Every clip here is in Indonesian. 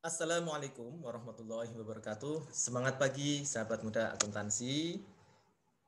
Assalamualaikum warahmatullahi wabarakatuh. Semangat pagi sahabat muda akuntansi.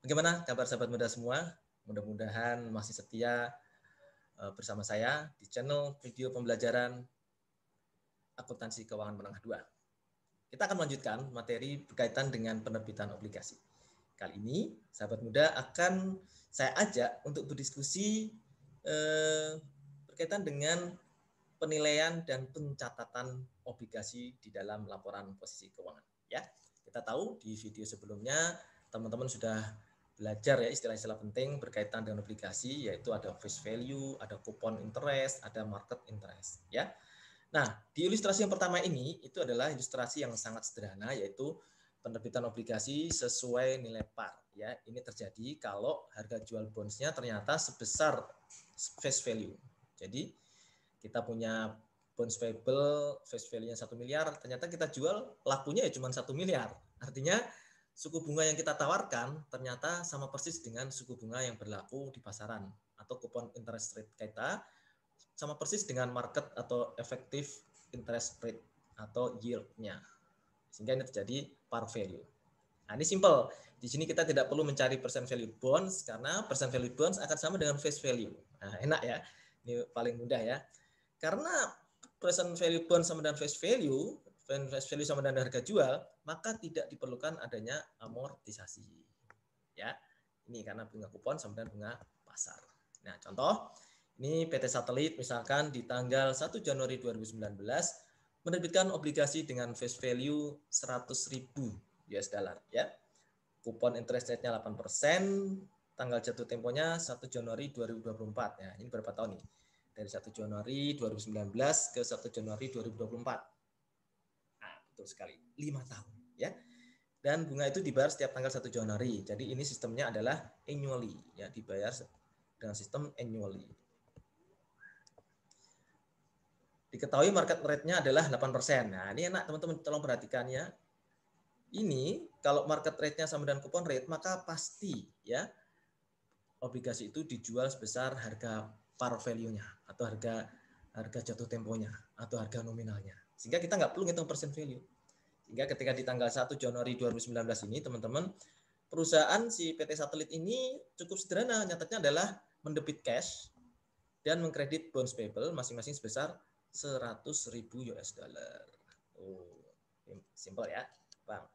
Bagaimana kabar sahabat muda semua? Mudah-mudahan masih setia bersama saya di channel video pembelajaran akuntansi keuangan menengah 2. Kita akan melanjutkan materi berkaitan dengan penerbitan obligasi. Kali ini sahabat muda akan saya ajak untuk berdiskusi berkaitan dengan penilaian dan pencatatan obligasi di dalam laporan posisi keuangan. Ya, kita tahu di video sebelumnya teman-teman sudah belajar ya istilah-istilah penting berkaitan dengan obligasi, yaitu ada face value, ada coupon interest, ada market interest. Ya, nah di ilustrasi yang pertama ini itu adalah ilustrasi yang sangat sederhana, yaitu penerbitan obligasi sesuai nilai par. Ya, ini terjadi kalau harga jual bondsnya ternyata sebesar face value. Jadi kita punya bonds payable face value-nya 1 miliar, ternyata kita jual lakunya ya cuma 1 miliar. Artinya suku bunga yang kita tawarkan ternyata sama persis dengan suku bunga yang berlaku di pasaran, atau coupon interest rate kita sama persis dengan market atau effective interest rate atau yield-nya. Sehingga ini terjadi par value. Nah, ini simple. Di sini kita tidak perlu mencari percent value bonds karena percent value bonds akan sama dengan face value. Nah, enak ya. Ini paling mudah ya. Karena present value bond sama dengan face value sama dengan harga jual, maka tidak diperlukan adanya amortisasi. Ya, ini karena bunga kupon sama dengan bunga pasar. Nah, contoh, ini PT Satelit misalkan di tanggal 1 Januari 2019 menerbitkan obligasi dengan face value 100.000 US dollar. Ya, kupon interest rate-nya 8%, tanggal jatuh temponya 1 Januari 2024. Ya, ini berapa tahun nih? Dari 1 Januari 2019 ke 1 Januari 2024. Nah, betul sekali. 5 tahun. Ya. Dan bunga itu dibayar setiap tanggal 1 Januari. Jadi ini sistemnya adalah annually. Ya, dibayar dengan sistem annually. Diketahui market rate-nya adalah 8%. Nah, ini enak teman-teman, tolong perhatikan ya. Ini kalau market rate-nya sama dengan coupon rate, maka pasti ya obligasi itu dijual sebesar harga par value-nya atau harga jatuh temponya atau harga nominalnya. Sehingga kita nggak perlu ngitung percent value. Sehingga ketika di tanggal 1 Januari 2019 ini, teman-teman, perusahaan si PT Satelit ini cukup sederhana. Nyatanya adalah mendebit cash dan mengkredit bonds payable masing-masing sebesar 100.000 US dollar. Oh, simple ya, Bang.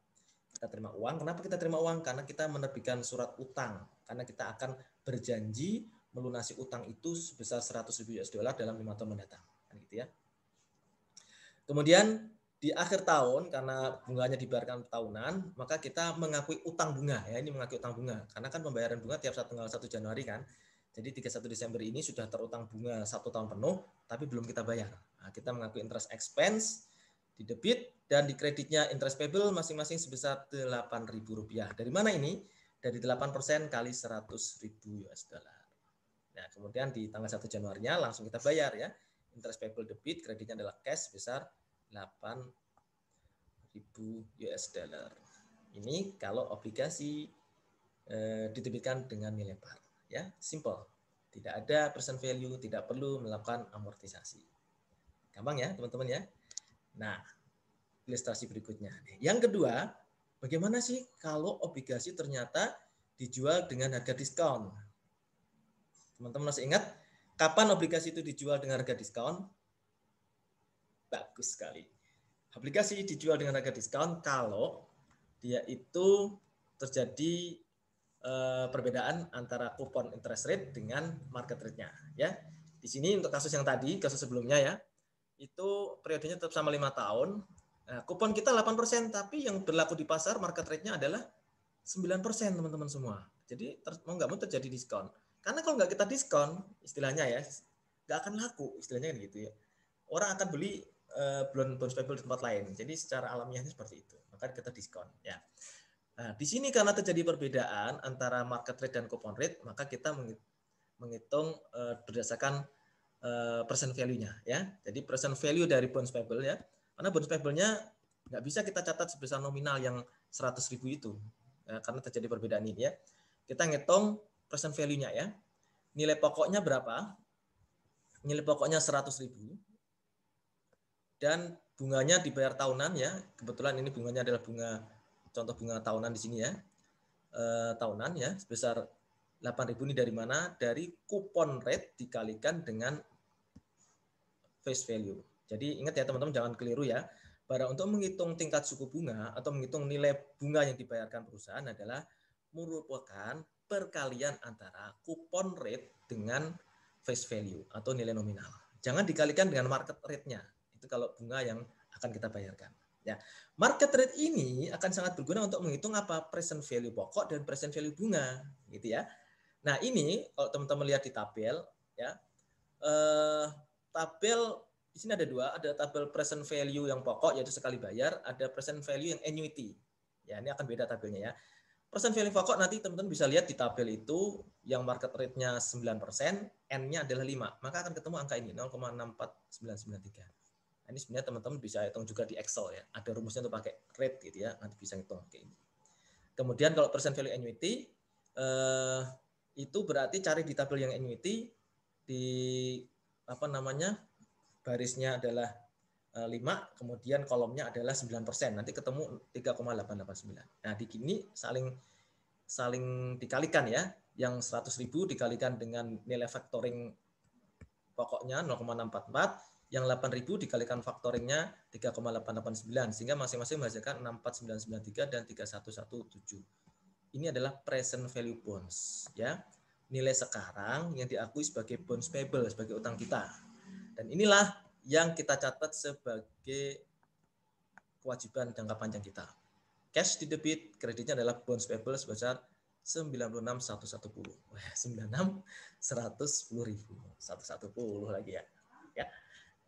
Kita terima uang. Kenapa kita terima uang? Karena kita menerbitkan surat utang. Karena kita akan berjanji melunasi utang itu sebesar 100.000 US dollar dalam 5 tahun mendatang. Kan gitu ya. Kemudian di akhir tahun, karena bunganya dibayarkan tahunan, maka kita mengakui utang bunga. Ya, ini mengakui utang bunga. Karena kan pembayaran bunga tiap tanggal 1 Januari kan. Jadi 31 Desember ini sudah terutang bunga 1 tahun penuh, tapi belum kita bayar. Nah, kita mengakui interest expense, di debit dan di kreditnya interest payable masing-masing sebesar Rp8.000. Dari mana ini? Dari 8% kali 100.000 US dollar. Nah, kemudian di tanggal 1 Januarinya langsung kita bayar ya. Interest payable debit, kreditnya adalah cash sebesar 8.000 US dollar. Ini kalau obligasi diterbitkan dengan nilai par. Ya, simple. Tidak ada percent value, tidak perlu melakukan amortisasi. Gampang ya, teman-teman ya. Nah, ilustrasi berikutnya. Yang kedua, bagaimana sih kalau obligasi ternyata dijual dengan harga diskon? Teman-teman masih ingat kapan obligasi itu dijual dengan harga diskon? Bagus sekali. Obligasi dijual dengan harga diskon kalau dia itu terjadi perbedaan antara coupon interest rate dengan market rate-nya. Ya, di sini untuk kasus yang tadi, kasus sebelumnya ya, itu periodenya tetap sama 5 tahun. Nah, kupon kita 8%, tapi yang berlaku di pasar market rate-nya adalah 9%, teman-teman semua. Jadi mau nggak mau terjadi diskon. Karena kalau nggak kita diskon, istilahnya ya, nggak akan laku, istilahnya kan gitu ya. Orang akan beli bonds payable di tempat lain. Jadi secara alamiahnya seperti itu. Maka kita diskon. Ya. Nah, di sini karena terjadi perbedaan antara market rate dan coupon rate, maka kita menghitung berdasarkan percent value-nya ya. Jadi percent value dari bonds payable ya. Karena bonds payable-nya nggak bisa kita catat sebesar nominal yang 100.000 itu. Ya, karena terjadi perbedaan ini ya. Kita ngitung percent value-nya ya. Nilai pokoknya berapa? Nilai pokoknya 100.000 dan bunganya dibayar tahunan ya. Kebetulan ini bunganya adalah contoh bunga tahunan di sini ya. Tahunan ya, sebesar 8.000 ini dari mana? Dari kupon rate dikalikan dengan face value. Jadi ingat ya teman-teman, jangan keliru ya. Pada untuk menghitung tingkat suku bunga atau menghitung nilai bunga yang dibayarkan perusahaan adalah merupakan perkalian antara kupon rate dengan face value atau nilai nominal. Jangan dikalikan dengan market rate-nya. Itu kalau bunga yang akan kita bayarkan. Ya, market rate ini akan sangat berguna untuk menghitung apa? Present value pokok dan present value bunga, gitu ya. Nah, ini kalau teman-teman lihat di tabel ya. Tabel di sini ada dua, ada tabel present value yang pokok yaitu sekali bayar, ada present value yang annuity. Ya, ini akan beda tabelnya ya. Present value pokok nanti teman-teman bisa lihat di tabel itu yang market rate-nya 9%, N-nya adalah 5. Maka akan ketemu angka ini 0,64993. Nah, ini sebenarnya teman-teman bisa hitung juga di Excel ya. Ada rumusnya untuk pakai rate gitu ya. Nanti bisa hitung kayak ini. Kemudian kalau present value annuity itu berarti cari di tabel yang annuity di apa namanya? Barisnya adalah 5, kemudian kolomnya adalah 9%. Nanti ketemu 3,889. Nah, di sini saling dikalikan ya. Yang 100.000 dikalikan dengan nilai factoring pokoknya 0,644, yang 8.000 dikalikan factoringnya 3,889, sehingga masing-masing menghasilkan 64993 dan 3117. Ini adalah present value bonds ya. Nilai sekarang yang diakui sebagai bonds payable, sebagai utang kita. Dan inilah yang kita catat sebagai kewajiban jangka panjang kita. Cash di debit, kreditnya adalah bonds payable sebesar 96.110. 110.000 lagi ya. Ya.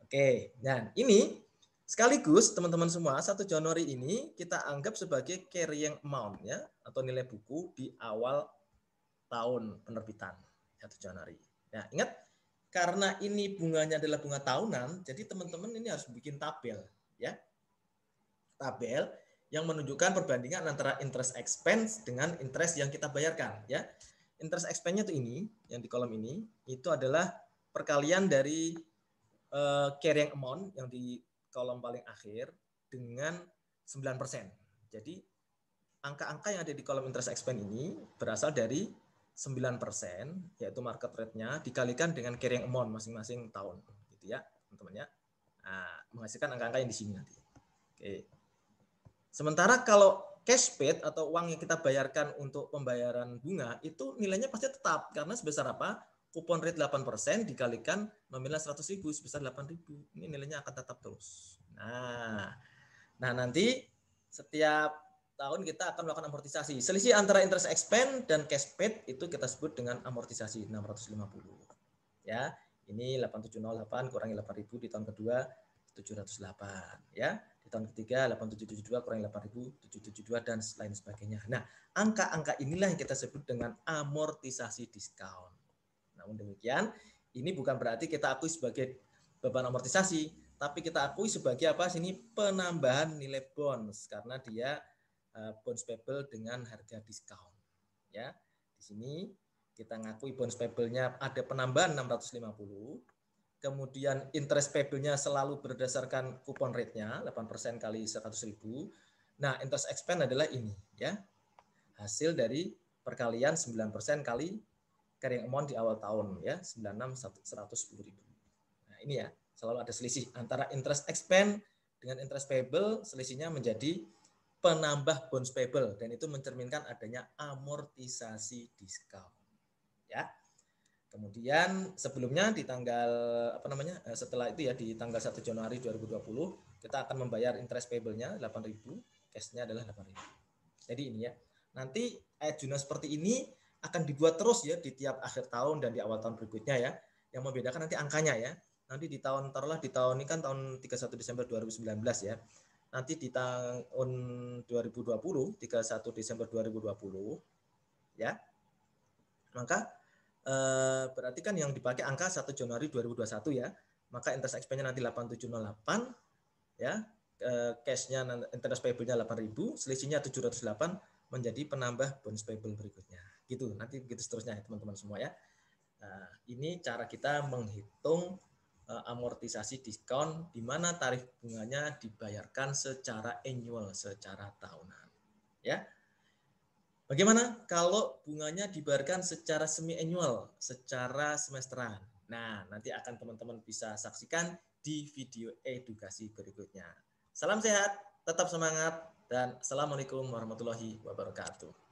Oke, dan ini sekaligus teman-teman semua 1 Januari ini kita anggap sebagai carrying amount ya atau nilai buku di awal tahun penerbitan 1 Januari. Nah, ingat karena ini bunganya adalah bunga tahunan, jadi teman-teman ini harus bikin tabel ya. Tabel yang menunjukkan perbandingan antara interest expense dengan interest yang kita bayarkan ya. Interest expense-nya itu ini, yang di kolom ini, itu adalah perkalian dari carrying amount yang di kolom paling akhir dengan 9%. Jadi angka-angka yang ada di kolom interest expense ini berasal dari 9%, yaitu market rate-nya, dikalikan dengan carrying amount masing-masing tahun. Gitu ya, teman-teman ya. Nah, menghasilkan angka-angka yang di sini nanti. Oke. Sementara kalau cash paid atau uang yang kita bayarkan untuk pembayaran bunga, itu nilainya pasti tetap. Karena sebesar apa? Kupon rate 8% dikalikan nominal 100.000 sebesar 8.000. Ini nilainya akan tetap terus. Nah nanti setiap tahun kita akan melakukan amortisasi. Selisih antara interest expense dan cash paid itu kita sebut dengan amortisasi 650. Ya, ini 8708 kurangi 8.000 di tahun kedua 708 ya. Di tahun ketiga 8772 kurangi 8.000 772 dan lain sebagainya. Nah, angka-angka inilah yang kita sebut dengan amortisasi diskon. Namun demikian, ini bukan berarti kita akui sebagai beban amortisasi, tapi kita akui sebagai apa sini penambahan nilai bonds karena dia bonds payable dengan harga diskon. Ya, di sini kita ngakui bonds payable-nya ada penambahan 650. Kemudian interest payable-nya selalu berdasarkan kupon rate-nya 8% kali 100.000. Nah, interest expense adalah ini ya. Hasil dari perkalian 9% kali carrying amount di awal tahun ya, 96.110.000. Nah, ini ya, selalu ada selisih antara interest expense dengan interest payable, selisihnya menjadi penambah bonds payable dan itu mencerminkan adanya amortisasi diskon. Ya. Kemudian sebelumnya di tanggal setelah itu ya di tanggal 1 Januari 2020 kita akan membayar interest payable-nya 8.000, cash-nya adalah 8.000. Jadi ini ya. Nanti ayat jurnal seperti ini akan dibuat terus ya di tiap akhir tahun dan di awal tahun berikutnya ya. Yang membedakan nanti angkanya ya. Nanti di tahun taruhlah di tahun ini kan tahun 31 Desember 2019 ya. Nanti di tahun 2020 31 Desember 2020 ya. Maka berarti kan yang dipakai angka 1 Januari 2021 ya. Maka interest expense-nya nanti 8708 ya. Cash-nya interest payable-nya 8.000, selisihnya 708 menjadi penambah bonus payable berikutnya. Gitu. Nanti begitu seterusnya ya teman-teman semua ya. Nah, ini cara kita menghitung amortisasi diskon di mana tarif bunganya dibayarkan secara annual, secara tahunan. Ya. Bagaimana kalau bunganya dibayarkan secara semi annual, secara semesteran? Nah, nanti akan teman-teman bisa saksikan di video edukasi berikutnya. Salam sehat, tetap semangat, dan Assalamualaikum warahmatullahi wabarakatuh.